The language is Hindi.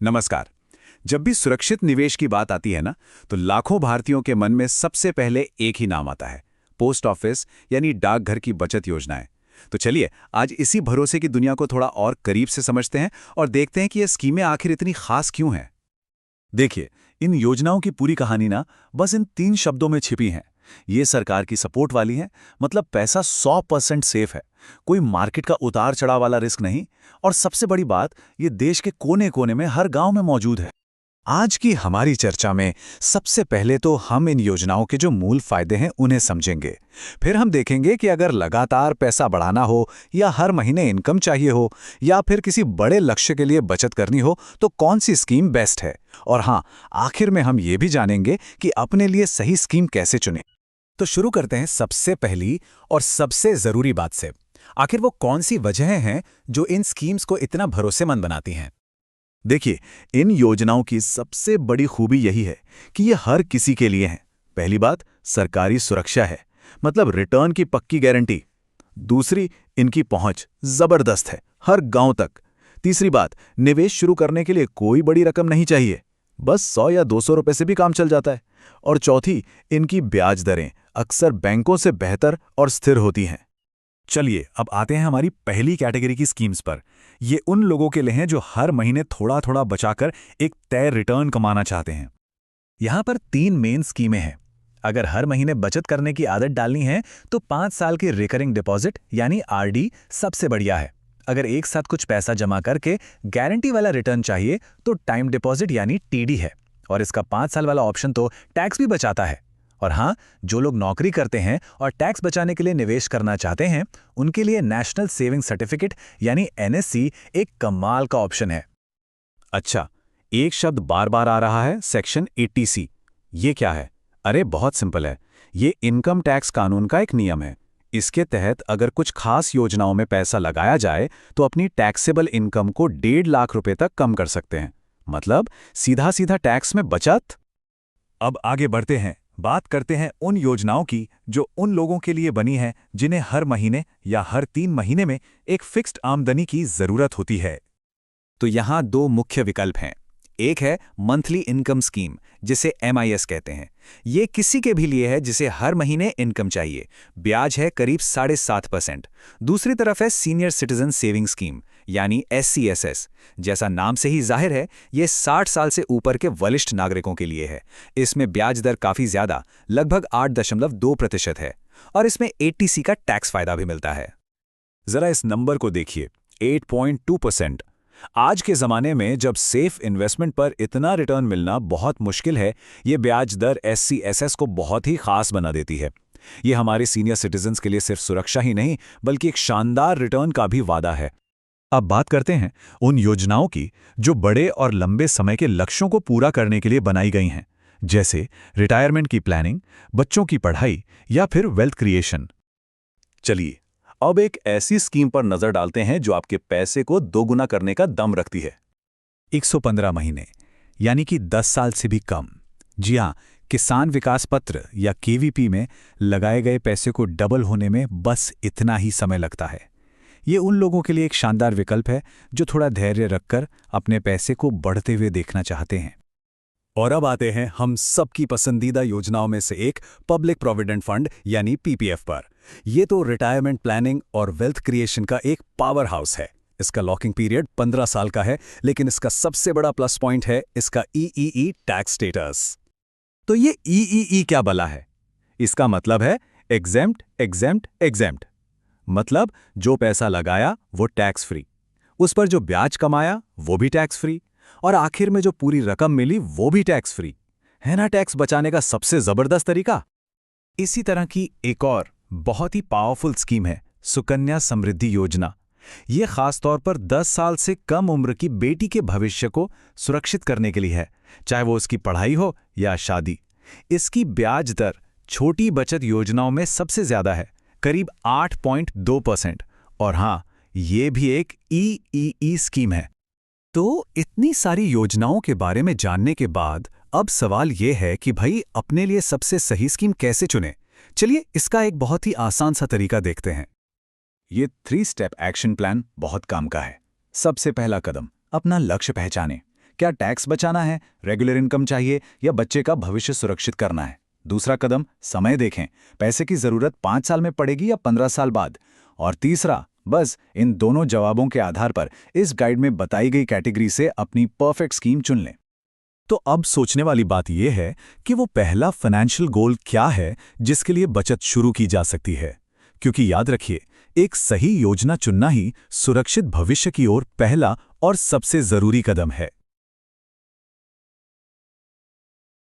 नमस्कार। जब भी सुरक्षित निवेश की बात आती है ना, तो लाखों भारतीयों के मन में सबसे पहले एक ही नाम आता है, पोस्ट ऑफिस यानी डाकघर की बचत योजनाएं। तो चलिए आज इसी भरोसे की दुनिया को थोड़ा और करीब से समझते हैं और देखते हैं कि ये स्कीमें आखिर इतनी खास क्यों हैं। देखिए, इन योजनाओं की पूरी कहानी ना बस इन 3 शब्दों में छिपी है। ये सरकार की सपोर्ट वाली है, मतलब पैसा 100% सेफ है। कोई मार्केट का उतार चढ़ाव वाला रिस्क नहीं। और सबसे बड़ी बात, ये देश के कोने कोने में हर गांव में मौजूद है। आज की हमारी चर्चा में सबसे पहले तो हम इन योजनाओं के जो मूल फायदे हैं उन्हें समझेंगे। फिर हम देखेंगे कि अगर लगातार पैसा बढ़ाना हो या हर महीने इनकम चाहिए हो या फिर किसी बड़े लक्ष्य के लिए बचत करनी हो तो कौन सी स्कीम बेस्ट है। और हाँ, आखिर में हम ये भी जानेंगे कि अपने लिए सही स्कीम कैसे चुनें। तो शुरू करते हैं सबसे पहली और सबसे जरूरी बात से। आखिर वो कौन सी वजहें हैं जो इन स्कीम्स को इतना भरोसेमंद बनाती हैं। देखिए, इन योजनाओं की सबसे बड़ी खूबी यही है कि ये हर किसी के लिए हैं। पहली बात, सरकारी सुरक्षा है, मतलब रिटर्न की पक्की गारंटी। दूसरी, इनकी पहुंच जबरदस्त है, हर गांव तक। तीसरी बात, निवेश शुरू करने के लिए कोई बड़ी रकम नहीं चाहिए, बस 100 या 200 रुपए से भी काम चल जाता है। और चौथी, इनकी ब्याज दरें अक्सर बैंकों से बेहतर और स्थिर होती हैं। चलिए अब आते हैं हमारी पहली कैटेगरी की स्कीम्स पर। ये उन लोगों के लिए हैं जो हर महीने थोड़ा थोड़ा बचाकर एक तय रिटर्न कमाना चाहते हैं। यहाँ पर 3 मेन स्कीमें हैं। अगर हर महीने बचत करने की आदत डालनी है तो 5 साल की रिकरिंग डिपॉजिट यानी आरडी सबसे बढ़िया है। अगर एक साथ कुछ पैसा जमा करके गारंटी वाला रिटर्न चाहिए तो टाइम डिपॉजिट यानी टीडी है। और इसका 5 साल वाला ऑप्शन तो टैक्स भी बचाता है। और हाँ, जो लोग नौकरी करते हैं और टैक्स बचाने के लिए निवेश करना चाहते हैं, उनके लिए नेशनल सेविंग सर्टिफिकेट यानी एनएससी एक कमाल का ऑप्शन है। अच्छा, एक शब्द बार बार आ रहा है, सेक्शन 80C। ये क्या है? अरे बहुत सिंपल है। ये इनकम टैक्स कानून का एक नियम है। इसके तहत अगर कुछ खास योजनाओं में पैसा लगाया जाए तो अपनी टैक्सेबल इनकम को 1.5 लाख रुपए तक कम कर सकते हैं। मतलब सीधा सीधा टैक्स में बचत। अब आगे बढ़ते हैं, बात करते हैं उन योजनाओं की जो उन लोगों के लिए बनी है जिन्हें हर महीने या हर 3 महीने में एक फिक्स्ड आमदनी की जरूरत होती है। तो यहाँ 2 मुख्य विकल्प हैं। एक है मंथली इनकम स्कीम, जिसे MIS कहते हैं। ये किसी के भी लिए है जिसे हर महीने इनकम चाहिए। ब्याज है करीब 7.5%। दूसरी तरफ है सीनियर सिटीजन सेविंग स्कीम यानी SCSS। जैसा नाम से ही जाहिर है, ये 60 साल से ऊपर के वरिष्ठ नागरिकों के लिए है। इसमें ब्याज दर काफी ज्यादा, लगभग 8.2% है। और इसमें 80C का टैक्स फायदा भी मिलता है। जरा इस नंबर को देखिए, 8.2%। आज के ज़माने में जब सेफ इन्वेस्टमेंट पर इतना रिटर्न मिलना बहुत मुश्किल है, ये ब्याज दर SCSS को बहुत ही खास बना देती है। ये हमारे सीनियर सिटीजन्स के लिए सिर्फ सुरक्षा ही नहीं, बल्कि एक शानदार रिटर्न का भी वादा है। अब बात करते हैं उन योजनाओं की जो बड़े और लंबे समय के लक्ष्यों को पूरा करने के लिए बनाई गई हैं, जैसे रिटायरमेंट की प्लानिंग, बच्चों की पढ़ाई या फिर वेल्थ क्रिएशन। चलिए, अब एक ऐसी स्कीम पर नजर डालते हैं जो आपके पैसे को दोगुना करने का दम रखती है। 115 महीने यानी कि 10 साल से भी कम। जी हाँ, किसान विकास पत्र या KVP में लगाए गए पैसे को डबल होने में बस इतना ही समय लगता है। ये उन लोगों के लिए एक शानदार विकल्प है जो थोड़ा धैर्य रखकर अपने पैसे को बढ़ते हुए देखना चाहते हैं। और अब आते हैं हम सबकी पसंदीदा योजनाओं में से एक पब्लिक प्रोविडेंट फंड यानी PPF पर। ये तो रिटायरमेंट प्लानिंग और वेल्थ क्रिएशन का एक पावर हाउस है। इसका लॉकिंग पीरियड 15 साल का है, लेकिन इसका सबसे बड़ा प्लस पॉइंट है इसका EEE टैक्स स्टेटस। तो ये EEE क्या भला है? इसका मतलब है एग्जेम्प्ट एग्जेम्प्ट एग्जेम्प्ट। मतलब जो पैसा लगाया वो टैक्स फ्री, उस पर जो ब्याज कमाया वो भी टैक्स फ्री, और आखिर में जो पूरी रकम मिली वो भी टैक्स फ्री। है ना टैक्स बचाने का सबसे जबरदस्त तरीका। इसी तरह की एक और बहुत ही पावरफुल स्कीम है सुकन्या समृद्धि योजना। ये खास तौर पर 10 साल से कम उम्र की बेटी के भविष्य को सुरक्षित करने के लिए है, चाहे वो उसकी पढ़ाई हो या शादी। इसकी ब्याज दर छोटी बचत योजनाओं में सबसे ज्यादा है, करीब 8.2%। और हाँ, ये भी एक EEE स्कीम है। तो इतनी सारी योजनाओं के बारे में जानने के बाद अब सवाल ये है कि भाई अपने लिए सबसे सही स्कीम कैसे चुनें। चलिए इसका एक बहुत ही आसान सा तरीका देखते हैं। ये 3 स्टेप एक्शन प्लान बहुत काम का है। सबसे पहला कदम, अपना लक्ष्य पहचानें। क्या टैक्स बचाना है, रेगुलर इनकम चाहिए या बच्चे का भविष्य सुरक्षित करना है। दूसरा कदम, समय देखें, पैसे की जरूरत 5 साल में पड़ेगी या 15 साल बाद। और तीसरा, बस इन दोनों जवाबों के आधार पर इस गाइड में बताई गई कैटेगरी से अपनी परफेक्ट स्कीम चुन लें। तो अब सोचने वाली बात यह है कि वो पहला फाइनेंशियल गोल क्या है जिसके लिए बचत शुरू की जा सकती है, क्योंकि याद रखिए, एक सही योजना चुनना ही सुरक्षित भविष्य की ओर पहला और सबसे जरूरी कदम है।